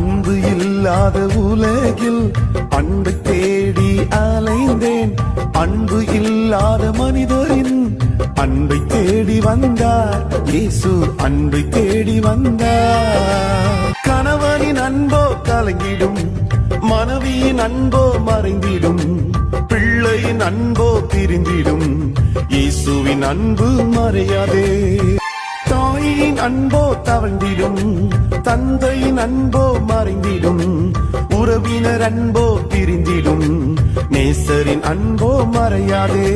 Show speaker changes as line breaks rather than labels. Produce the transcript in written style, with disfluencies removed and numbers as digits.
அன்பு இல்லாத உலகில் அன்பை தேடி அலைந்தேன். அன்பு இல்லாத மனிதரின் அன்பை தேடி வந்தார் இயேசு, அன்பை தேடி வந்தார். கணவனின் அன்போ கலங்கிடும், மனைவியின் அன்போ மறைந்திடும், பிள்ளையின் அன்போ பிரிந்திடும், இயேசுவின் அன்பு மறையாதே. தாயின் அன்போ தவழ்ந்திடும், தந்தையின் அன்போ மறைந்திடும், உறவினர் அன்போ பிரிந்திடும், நேசரின் அன்போ மறையாதே.